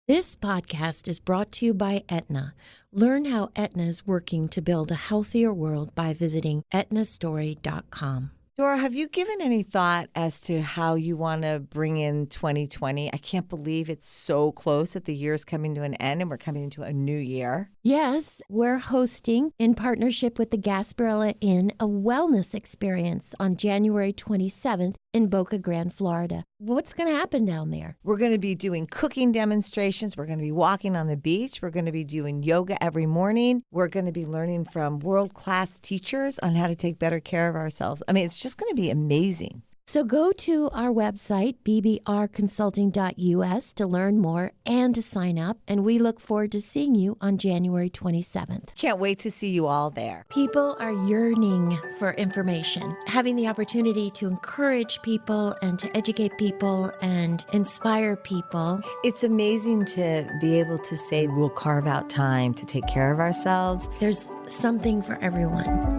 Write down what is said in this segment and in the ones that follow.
This podcast is brought to you by Aetna. Learn how Aetna is working to build a healthier world by visiting aetnastory.com. Dora, have you given any thought as to how you want to bring in 2020? I can't believe it's so close that the year's coming to an end and we're coming into a new year. Yes, we're hosting, in partnership with the Gasparilla Inn, a wellness experience on January 27th in Boca Grande, Florida. What's going to happen down there? We're going to be doing cooking demonstrations. We're going to be walking on the beach. We're going to be doing yoga every morning. We're going to be learning from world-class teachers on how to take better care of ourselves. I mean, it's just going to be amazing. So go to our website, bbconsulting.us, to learn more and to sign up. And we look forward to seeing you on January 27th. Can't wait to see you all there. People are yearning for information. Having the opportunity to encourage people and to educate people and inspire people. It's amazing to be able to say we'll carve out time to take care of ourselves. There's something for everyone.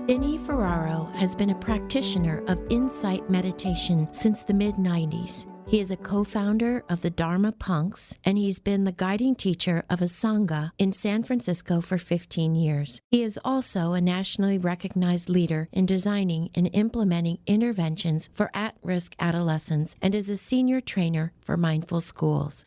Vinny Ferraro has been a practitioner of insight meditation since the mid-90s. He is a co-founder of the Dharma Punxs, and he's been the guiding teacher of a Sangha in San Francisco for 15 years. He is also a nationally recognized leader in designing and implementing interventions for at-risk adolescents and is a senior trainer for mindful schools.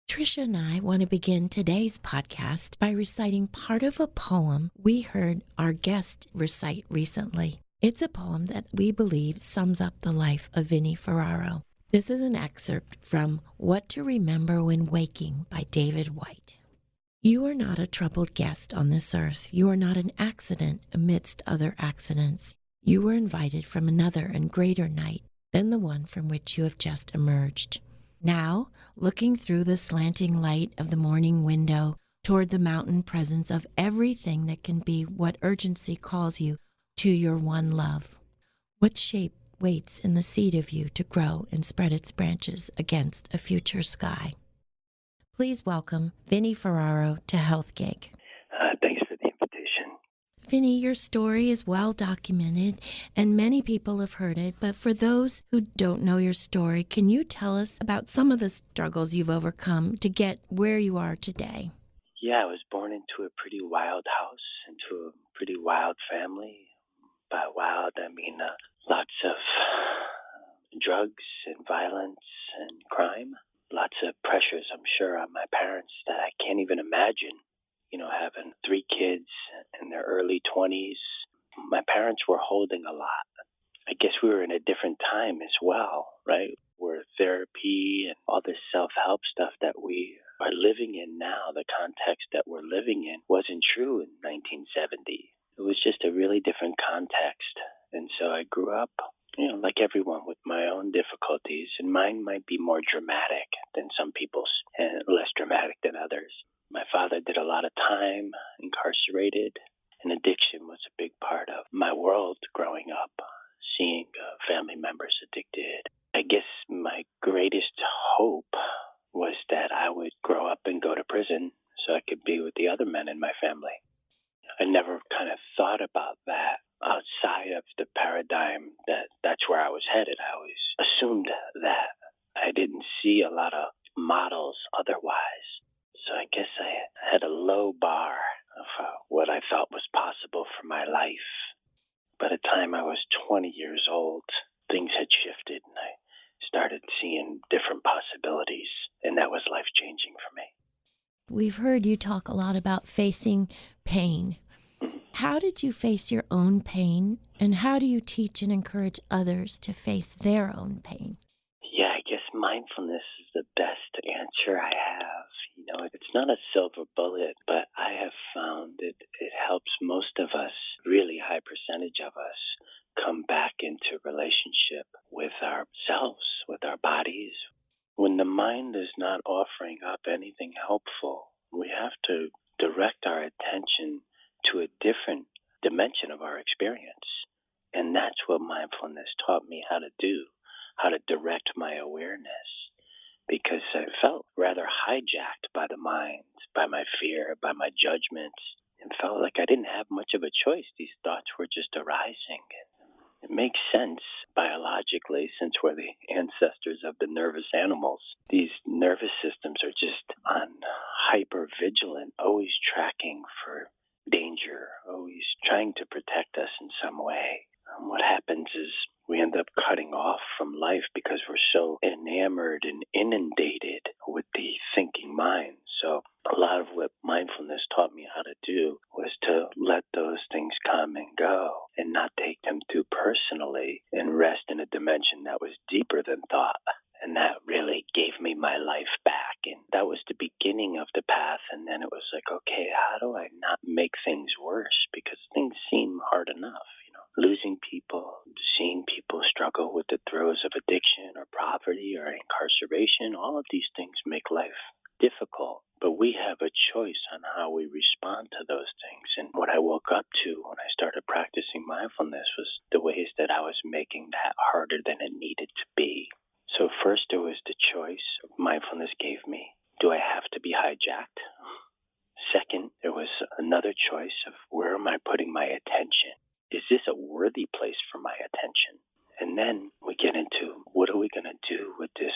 Tricia and I want to begin today's podcast by reciting part of a poem we heard our guest recite recently. It's a poem that we believe sums up the life of Vinny Ferraro. This is an excerpt from What to Remember When Waking by David White. You are not a troubled guest on this earth. You are not an accident amidst other accidents. You were invited from another and greater night than the one from which you have just emerged. Now, looking through the slanting light of the morning window toward the mountain presence of everything that can be what urgency calls you to your one love. What shape waits in the seed of you to grow and spread its branches against a future sky? Please welcome Vinny Ferraro to Health Gig. Thanks for the invitation. Vinny, your story is well documented and many people have heard it, but for those who don't know your story, can you tell us about some of the struggles you've overcome to get where you are today? Yeah, I was born into a pretty wild house, into a pretty wild family. By wild, I mean lots of drugs and violence and crime. Lots of pressures, I'm sure, on my parents that I can't even imagine. You know, having 3 kids in their early 20s. My parents were holding a lot. I guess we were in a different time as well, right? Where therapy and all this self-help stuff that we are living in now, the context that we're living in, wasn't true in 1970. It was just a really different context. And so I grew up, you know, like everyone with my own difficulties. And mine might be more dramatic than some people's and less dramatic than others. My father did a lot of time, incarcerated, and addiction was a big part of my world growing up, seeing family members addicted. I guess my greatest hope was that I would grow up and go to prison so I could be with the other men in my family. I never kind of thought about that outside of the paradigm that that's where I was headed. I always assumed that. I didn't see a lot of models otherwise. So I guess I had a low bar of what I thought was possible for my life. By the time I was 20 years old, things had shifted and I started seeing different possibilities. And that was life-changing for me. We've heard you talk a lot about facing pain. How did you face your own pain, and how do you teach and encourage others to face their own pain? Yeah, I guess mindfulness is the best answer I have. You know, it's not a silver bullet, but I have found it helps most of us, really high percentage of us, come back into relationship with ourselves, with our bodies. When the mind is not offering up anything helpful, we have to direct our attention to a different dimension of our experience. And that's what mindfulness taught me how to do, how to direct my awareness. Because I felt rather hijacked by the mind, by my fear, by my judgments, and felt like I didn't have much of a choice. These thoughts were just arising. It makes sense biologically since we're the ancestors of the nervous animals. These nervous systems are just on hyper vigilant, always tracking for danger, always trying to protect us in some way. What happens is we end up cutting off from life because we're so enamored and inundated with the thinking mind. So a lot of what mindfulness taught me how to do was to let those things come and go and not take them too personally and rest in a dimension that was deeper than thought. And that really gave me my life back. And that was the beginning of the path. And then it was like, okay, how do I not make things worse? Because things seem hard enough. Losing people, seeing people struggle with the throes of addiction or poverty or incarceration, all of these things make life difficult. But we have a choice on how we respond to those things. And what I woke up to when I started practicing mindfulness was the ways that I was making that harder than it needed to be. So first there was the choice mindfulness gave me. Do I have to be hijacked? Second, there was another choice of where am I putting my attention? Is this a worthy place for my attention? And then we get into what are we going to do with this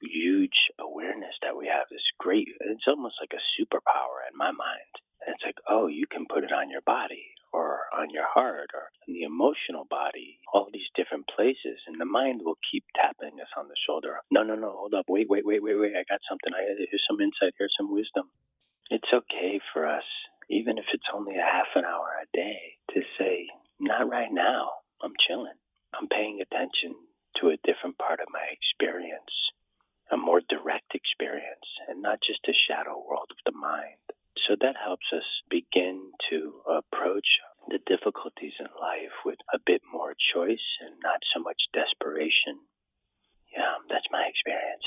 huge awareness that we have, this great, it's almost like a superpower in my mind. And it's like, oh, you can put it on your body or on your heart or in the emotional body, all these different places. And the mind will keep tapping us on the shoulder. No, hold up. Wait. I got something. Here's some insight. Here's some wisdom. It's okay for us, even if it's only a half an hour a day, to say, not right now. I'm chilling. I'm paying attention to a different part of my experience, a more direct experience, and not just a shadow world of the mind. So that helps us begin to approach the difficulties in life with a bit more choice and not so much desperation. Yeah, that's my experience.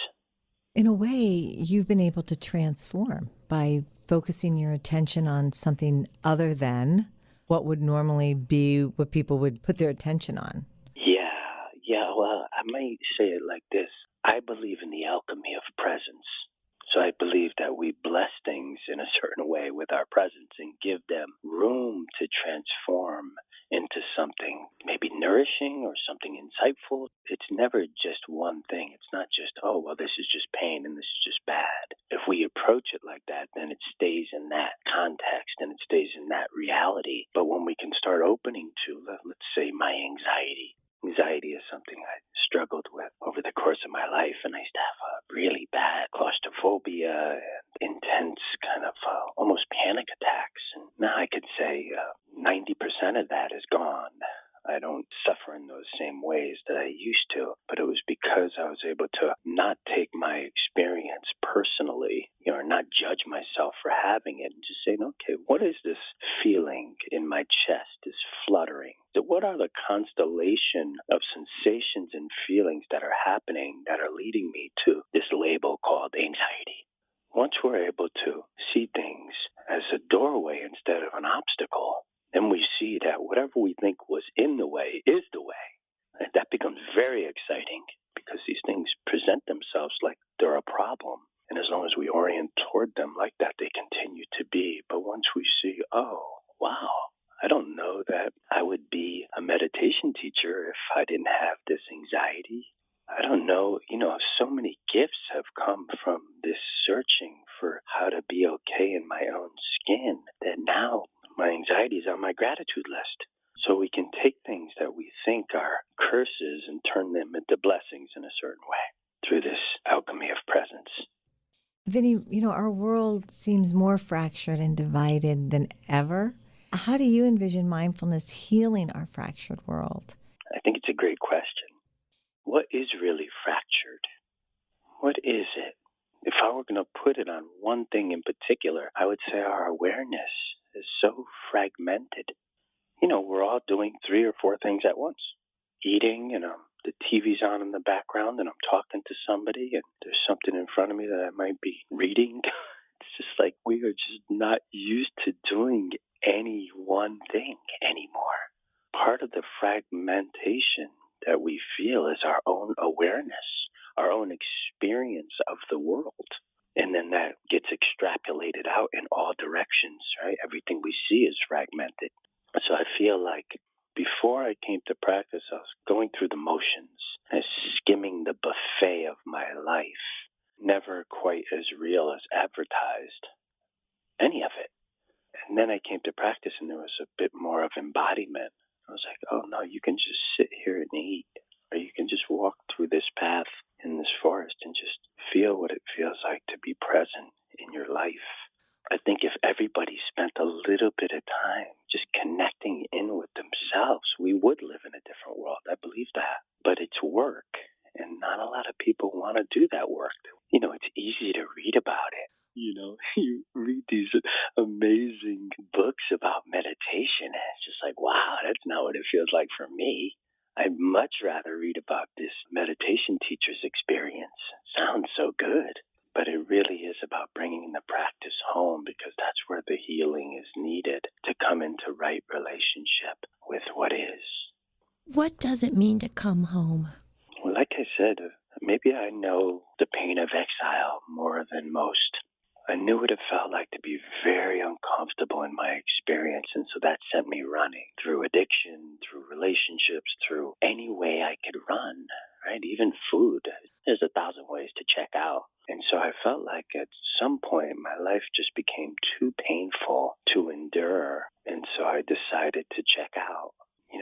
In a way, you've been able to transform by focusing your attention on something other than what would normally be what people would put their attention on. Yeah. Well, I might say it like this. I believe in the alchemy of presence. So I believe that we bless things in a certain way with our presence and give them room to transform into something maybe nourishing or something insightful. It's never just one thing. It's not just, oh, well, this is just pain and this is just bad. If we approach it like that, then it stays in that context and it stays in that reality. But when we can start opening to, let's say, my anxiety. Anxiety is something I struggled with over the course of my life, and I used to have a really bad claustrophobia and intense kind of almost panic attacks. And now I could say 90% of that is gone. I don't suffer in those same ways that I used to, but it was because I was able to not take my experience personally, or not judge myself for having it, and just say, okay, what is this feeling in my chest, this fluttering? What are the constellation of sensations and feelings that are happening that are leading me to this label called anxiety? Once we're able to see things as a doorway instead of an obstacle, then we see that whatever we think was in the way is the way. And that becomes very exciting because these things present themselves like they're a problem. And as long as we orient toward them like that, they continue to be. But once we see, oh, wow, I don't know that I would be a meditation teacher if I didn't have this anxiety. I don't know, so many gifts have come from this searching for how to be okay in my own skin that now my anxiety is on my gratitude list. So we can take things that we think are curses and turn them into blessings in a certain way through this alchemy of presence. Vinny, our world seems more fractured and divided than ever. How do you envision mindfulness healing our fractured world? I think it's a great question. What is really fractured? What is it? If I were going to put it on one thing in particular, I would say our awareness is so fragmented. We're all doing 3 or 4 things at once. Eating, the TV's on in the background and I'm talking to somebody and there's something in front of me that I might be reading. It's just like we are just not used to doing any one thing anymore. Part of the fragmentation that we feel is our own awareness, our own experience of the world. And then that gets extrapolated out in all directions, right? Everything we see is fragmented. So I feel like before I came to practice real as advertised, any of it. And then I came to practice and there was a bit more of embodiment. I was like, oh no, you can just sit here and eat, or you can just walk through this path in this forest and just feel what it feels like to be present in your life. I think if everybody spent a little bit of time just connecting in with themselves, we would live in a different world. I believe that. But it's work, and not a lot of people want to do that work. You know, it's easy to read about it. You know, you read these amazing books about meditation, and it's just like, wow, that's not what it feels like for me. I'd much rather read about this meditation teacher's experience. Sounds so good. But it really is about bringing the practice home, because that's where the healing is needed to come into right relationship with what is. What does it mean to come home? Well, like I said, maybe I know the pain of exile more than most. I knew what it felt like to be very uncomfortable in my experience, and so that sent me running through addiction, through relationships, through any way I could run, right? Even food. There's 1,000 ways to check out. And so I felt like at some point my life just became too painful to endure, and so I decided to check out,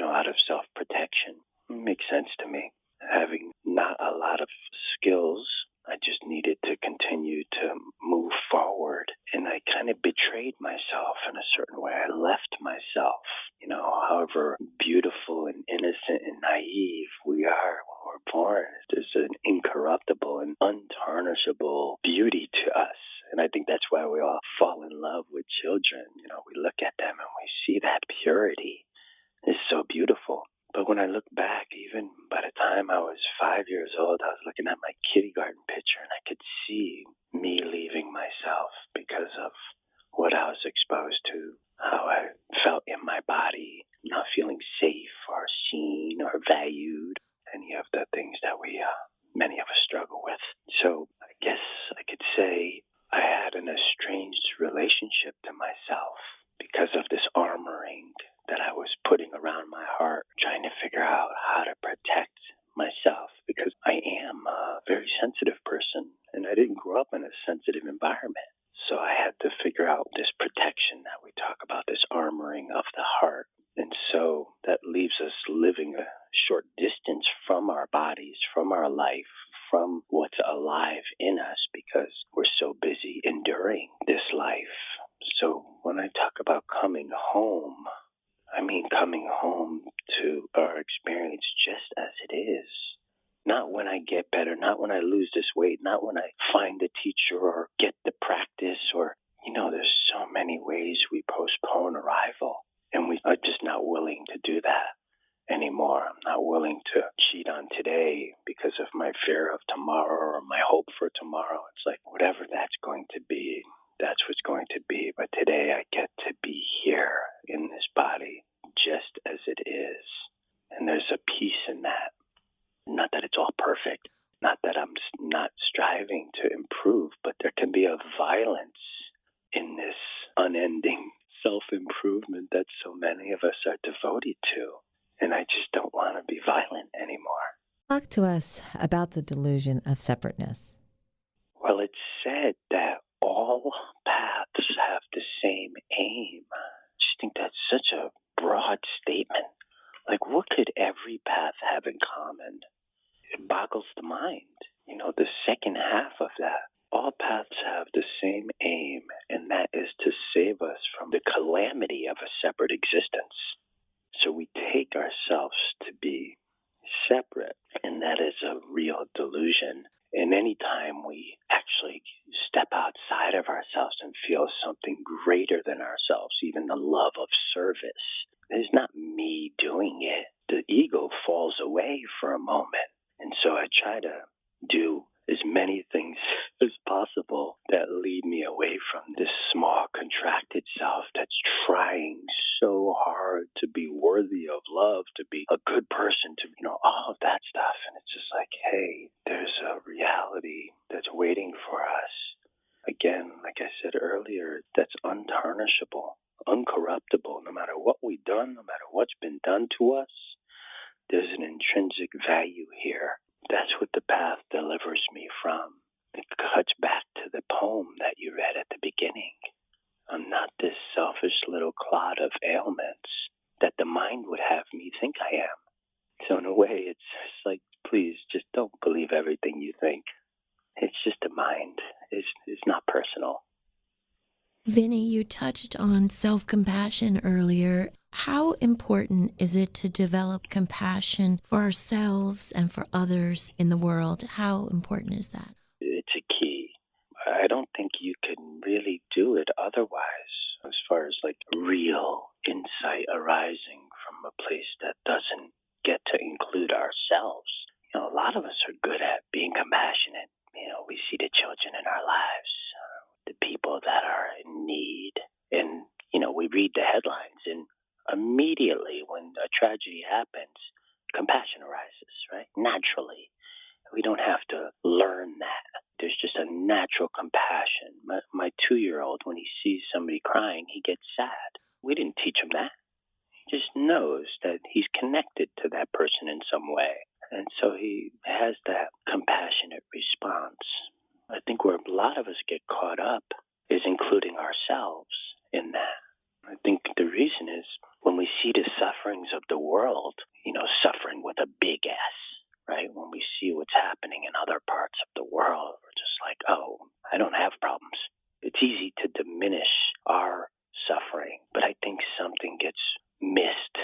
out of self-protection. It makes sense to me. Having not a lot of skills, I just needed to continue to move forward. And I kind of betrayed myself in a certain way. I left myself, however beautiful and innocent and naive we are when we're born. There's an incorruptible and untarnishable beauty to us. And I think that's why we all fall in love with children. We look at them and we see that purity. It's so beautiful. But when I look back, even by the time I was 5 years old, I was looking at my kindergarten picture and I could see me leaving myself because of what I was exposed to, how I felt in my body, not feeling safe or seen or valued, any of the things that many of us struggle with. So I guess I could say I had an estranged relationship to myself because of this armoring that I was putting around my heart, trying to figure out how to protect myself, because I am a very sensitive person and I didn't grow up in a sensitive environment. So I had to figure out this protection that we talk about, this armoring of the heart. And so that leaves us living a short distance from our bodies, from our life, from what's alive in us, because we're so busy enduring this life. So when I talk about coming home, I mean coming home to our experience just as it is. Not when I get better, not when I lose this weight, not when I find a teacher or get the practice, or, there's so many ways we postpone arrival, and we are just not willing to do that anymore. I'm not willing to cheat on today because of my fear of tomorrow or my hope for tomorrow. It's like, whatever that's going to be, that's what's going to be. But today I get to be here in this body just as it is. And there's a peace in that. Not that it's all perfect, not that I'm not striving to improve, but there can be a violence in this unending self-improvement that so many of us are devoted to. And I just don't want to be violent anymore. Talk to us about the delusion of separateness. Well, it's said that all paths have the same aim. I just think that's such a broad statement. Like, what could every path have in common? It boggles the mind. The second half of that. All paths have the same aim, and that is to save us from the calamity of a separate existence. So we take ourselves to be separate, and that is a real delusion. And any time we actually step outside of ourselves and feel something greater than ourselves, even the love of service, it's not me doing it. The ego falls away for a moment. And so I try to do as many things as possible that lead me away from this small, contracted self that's trying so hard to be worthy of love, to be a good person, to, all of that stuff. And it's just like, hey, there's a reality that's waiting for us. Again, like I said earlier, that's untarnishable, uncorruptible. No matter what we've done, no matter what's been done to us, there's an intrinsic value here. That's what the path delivers me from. It cuts back to the poem that you read at the beginning. I'm not this selfish little clod of ailments that the mind would have me think I am. So in a way, it's just like, please, just don't believe everything you think. It's just a mind. It's not personal. Vinny, you touched on self-compassion earlier. How important is it to develop compassion for ourselves and for others in the world? How important is that? It's a key. I don't think you can really do it otherwise, as far as like real insight arising from a place that doesn't get to include ourselves. A lot of us are good at being compassionate. We see the children in our lives, the people that are in need, and, we read the headlines, and immediately when a tragedy happens, compassion arises, right? Naturally. We don't have to learn that. There's just a natural compassion. My 2-year-old, when he sees somebody crying, he gets sad. We didn't teach him that. He just knows that he's connected to that person in some way. And so he has that compassionate response. I think where a lot of us get caught up is including ourselves in that. I think the reason is when we see the sufferings of the world, suffering with a big S, right? When we see what's happening in other parts of the world, we're just like, oh, I don't have problems. It's easy to diminish our suffering, but I think something gets missed.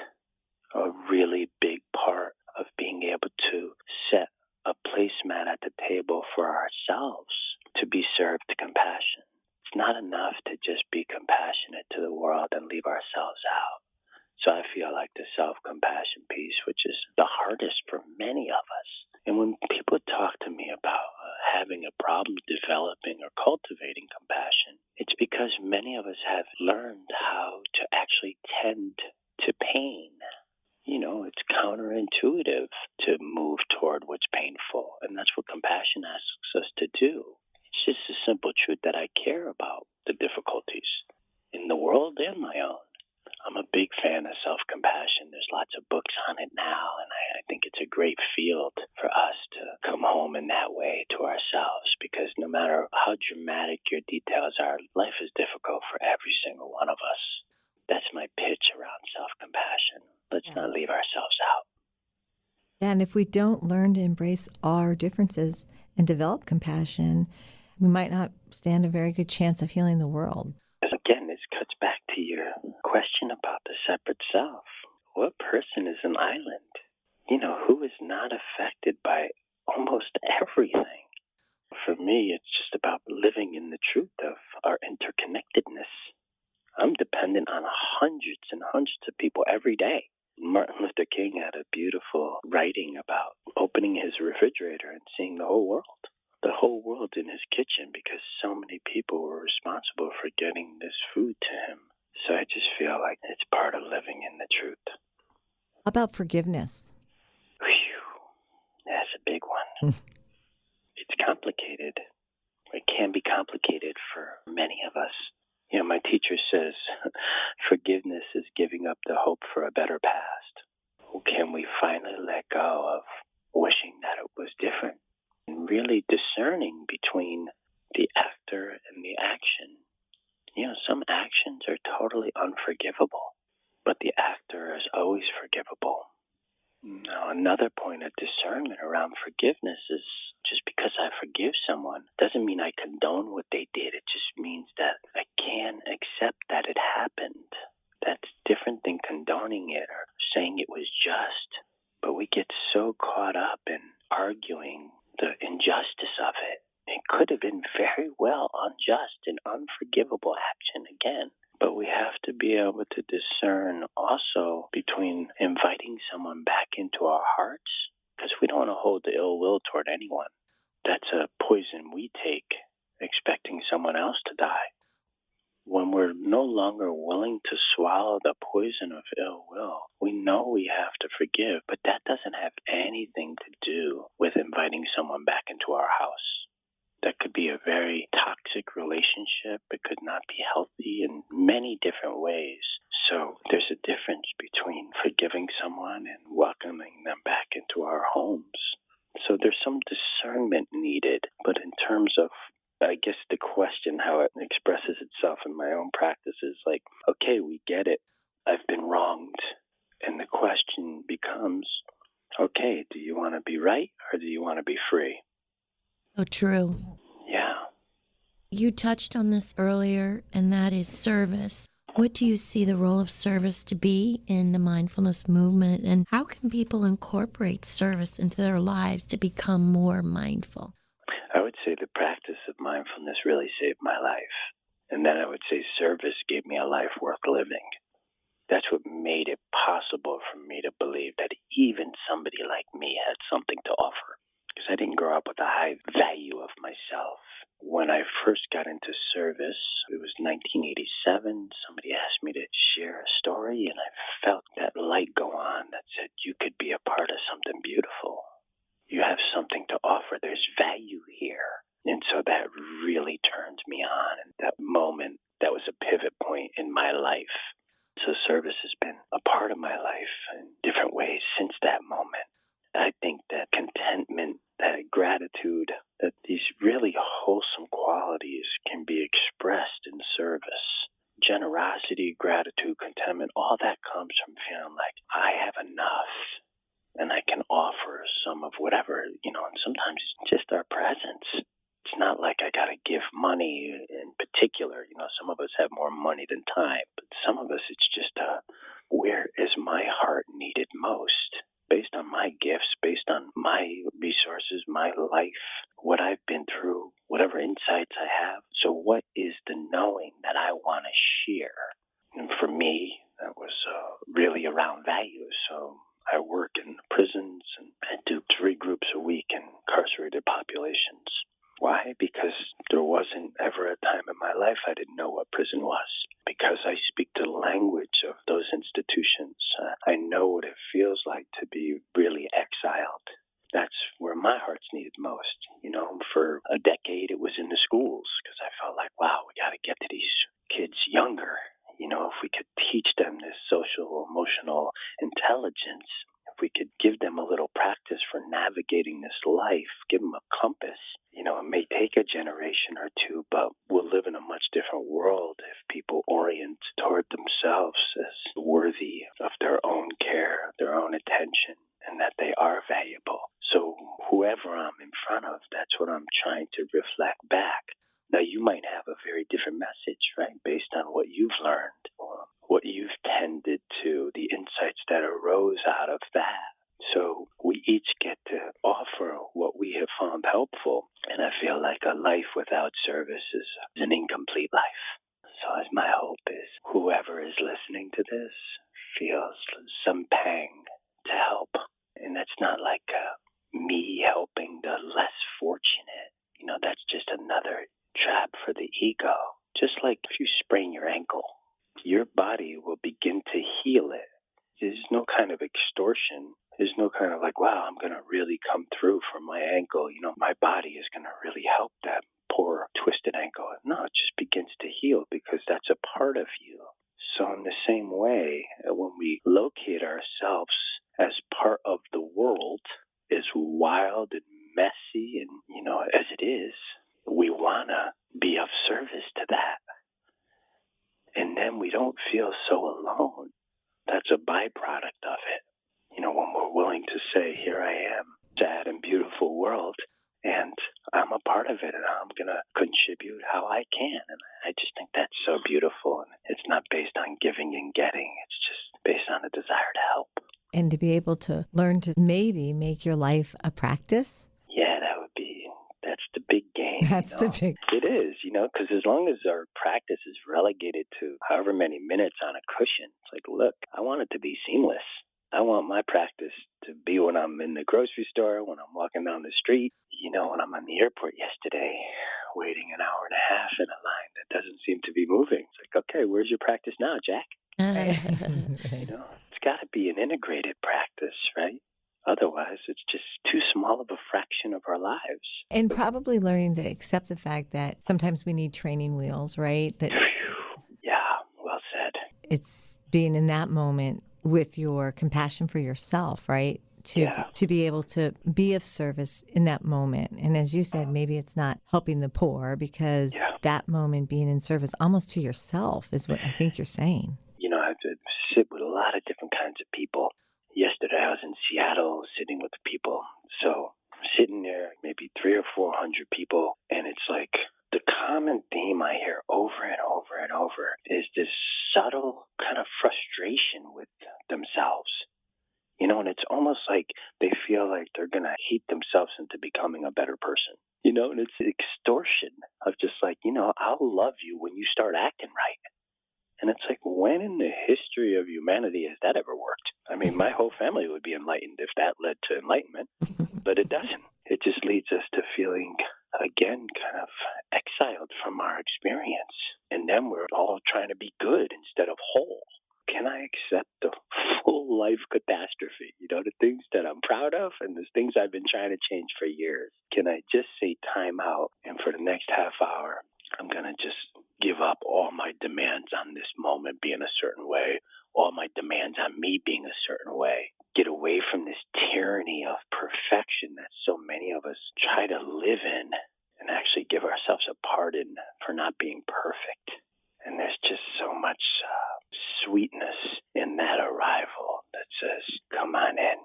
A really big part of being able to set a placemat at the table for ourselves to be served compassion. It's not enough to just be compassionate to the world and leave ourselves out. So I feel like the self-compassion piece, which is the hardest for many of us. And when people talk to me about having a problem developing or cultivating compassion, it's because many of us have learned how to actually tend to pain. It's counterintuitive to move toward what's painful. And that's what compassion asks us to do. It's just a simple truth that I care about the difficulties in the world and my own. I'm a big fan of self-compassion. There's lots of books on it now, and I think it's a great field for us to come home in that way to ourselves, because no matter how dramatic your details are, life is difficult for every single one of us. That's my pitch around self-compassion. Let's not leave ourselves out. And if we don't learn to embrace our differences and develop compassion, we might not stand a very good chance of healing the world. Again, this cuts back to your question about the separate self. What person is an island? Who is not affected by almost everything? For me, it's just about living in the truth of our interconnectedness. I'm dependent on hundreds and hundreds of people every day. Martin Luther King had a beautiful writing about opening his refrigerator and seeing the whole world in his kitchen, because so many people were responsible for getting this food to him. So I just feel like it's part of living in the truth. How about forgiveness? Whew, that's a big one. It's complicated. It can be complicated for many of us. My teacher says forgiveness is giving up the hope for a better past. Can we finally let go of wishing that it was different? And really discerning between the actor and the action. Some actions are totally unforgivable, but the actor is always forgivable. Now, another point of discernment around forgiveness is just because I forgive someone doesn't mean I condone what they did. It just means that I can accept that it happened. That's different than condoning it or saying it was just. But we get so caught up in arguing the injustice of it. It could have been very well unjust and unforgivable action again. But we have to be able to discern also between inviting someone back into our hearts, because we don't want to hold the ill will toward anyone. That's a poison we take, expecting someone else to die. When we're no longer willing to swallow the poison of ill will, we know we have to forgive, but that doesn't have anything to do with inviting someone back into our house. That could be a very toxic relationship. It could not be healthy in many different ways. So there's a difference between forgiving someone and welcoming them back into our homes. So there's some discernment needed. But in terms of how it expresses itself in my own practice is like, okay, we get it. I've been wronged. And the question becomes, okay, do you want to be right or do you want to be free? So true. Yeah. You touched on this earlier, and that is service. What do you see the role of service to be in the mindfulness movement, and how can people incorporate service into their lives to become more mindful? I would say the practice of mindfulness really saved my life. And then I would say service gave me a life worth living. That's what made it possible for me to believe that even somebody like me had something to offer. Because I didn't grow up with a high value of myself. When I first got into service, it was 1987. Somebody asked me to share a story, and I felt that light go on that said, you could be a part of something beautiful. You have something to offer. There's value here. And so that really turned me on. And that moment, that was a pivot point in my life. So service has been a part of my life in different ways since that moment. I think that contentment, that gratitude, that these really wholesome qualities can be expressed in service. Generosity, gratitude, contentment, all that comes from feeling like I have enough and I can offer some of whatever, and sometimes it's just our presence. It's not like I got to give money in particular. Some of us have more money than time, but some of us it's just where is my heart needed most? Based on my gifts, based on my resources, my life, what I've been through, whatever insights I have. So what is the knowing that I want to share? And for me, that was really around values. So I work in prisons and I do 3 groups a week in incarcerated populations. Why? Because there wasn't ever a time in my life I didn't know what prison was. Because I speak the language of those institutions. I know what it feels like to be really exiled. That's where my heart's needed most. For a decade it was in the schools because I felt like, wow, we got to get to these kids younger. If we could teach them this social, emotional intelligence, if we could give them a little practice for navigating this life, give them a compass, it may take a generation or two, but we'll live in a much different world if people orient toward themselves as worthy of their own care, their own attention, and that they are valuable. So whoever I'm in front of, that's what I'm trying to reflect back. Now, you might have a very different message, right, based on what you've learned, or what you've tended to, the insights that arose out of that. So we each get to offer what we have found helpful. And I feel like a life without service is an incomplete life. So as my hope is whoever is listening to this feels some pang to help. And that's not like me helping the less fortunate. That's just another trap for the ego. Just like if you sprain your ankle, your body will begin to heal it. There's no kind of extortion. There's no kind of like, wow, I'm going to really come through for my ankle. My body is going to really help that poor twisted ankle. No, it just begins to heal because that's a part of you. So in the same way, when we locate ourselves as part of the world, as wild and messy and, as it is, we want to be of service to that. And then we don't feel so alone. That's a byproduct of it. When we're willing to say, here I am, sad and beautiful world, and I'm a part of it, and I'm going to contribute how I can. And I just think that's so beautiful. And it's not based on giving and getting. It's just based on a desire to help. And to be able to learn to maybe make your life a practice. Yeah, that's the big game. That's the big. It is, because as long as our practice is relegated to however many minutes on a cushion, it's like, look, I want it to be seamless. I want my practice to be when I'm in the grocery store, when I'm walking down the street, when I'm on the airport yesterday, waiting an hour and a half in a line that doesn't seem to be moving. It's like, okay, where's your practice now, Jack? It's got to be an integrated practice, right? Otherwise, it's just too small of a fraction of our lives. And probably learning to accept the fact that sometimes we need training wheels, right? Yeah, well said. It's being in that moment with your compassion for yourself, right? to be able to be of service in that moment. And as you said, maybe it's not helping the poor, because that moment being in service almost to yourself is what I think you're saying. You know, I have to sit with a lot of different kinds of people. Yesterday I was in Seattle sitting with people. So I'm sitting there, maybe 300 or 400 people, and it's like the common theme I hear over and over and over is this subtle kind of frustration with themselves. You know, and it's almost like they feel like they're going to hate themselves into becoming a better person. You know, and it's extortion of just like, you know, I'll love you when you start acting right. And it's like, when in the history of humanity has that ever worked? I mean, my whole family would be enlightened if that led to enlightenment, but it doesn't. It just leads us to feeling, again, kind of exiled from our experience. And then we're all trying to be good instead of whole. Can I accept the full life catastrophe? You know, the things that I'm proud of and the things I've been trying to change for years. Can I just say time out, and for the next half hour, I'm going to just give up all my demands on this moment being a certain way, all my demands on me being a certain way. Get away from this tyranny of perfection that so many of us try to live in, and actually give ourselves a pardon for not being perfect. And there's just so much sweetness in that arrival that says, come on in.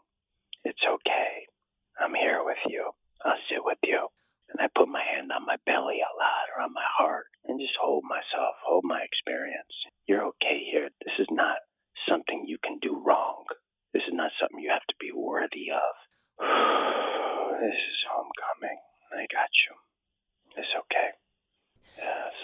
It's okay. I'm here with you. I'll sit with you. And I put my hand on my belly a lot, or on my heart, and just hold myself, hold my experience. You're okay here. This is not something you can do wrong. This is not something you have to be worthy of. This is homecoming. I got you. It's okay.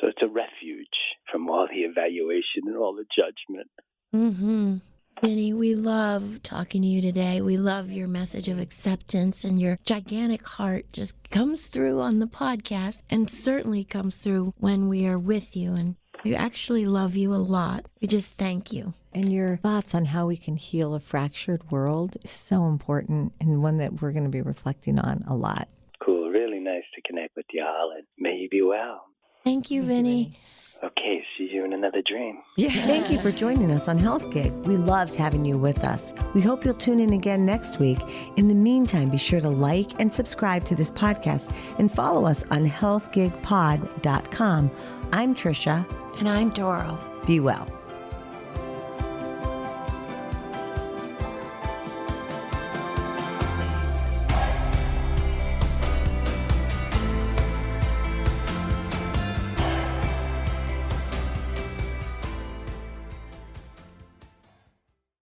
So it's a refuge from all the evaluation and all the judgment. Mm-hmm. Vinny, we love talking to you today. We love your message of acceptance, and your gigantic heart just comes through on the podcast, and certainly comes through when we are with you. And we actually love you a lot. We just thank you. And your thoughts on how we can heal a fractured world is so important, and one that we're going to be reflecting on a lot. Cool. Really nice to connect with y'all, and may you be well. Thank you, Vinny. Okay, see you in another dream. Thank you for joining us on Health Gig. We loved having you with us. We hope you'll tune in again next week. In the meantime, be sure to like and subscribe to this podcast, and follow us on healthgigpod.com. I'm Trisha. And I'm Doro. Be well.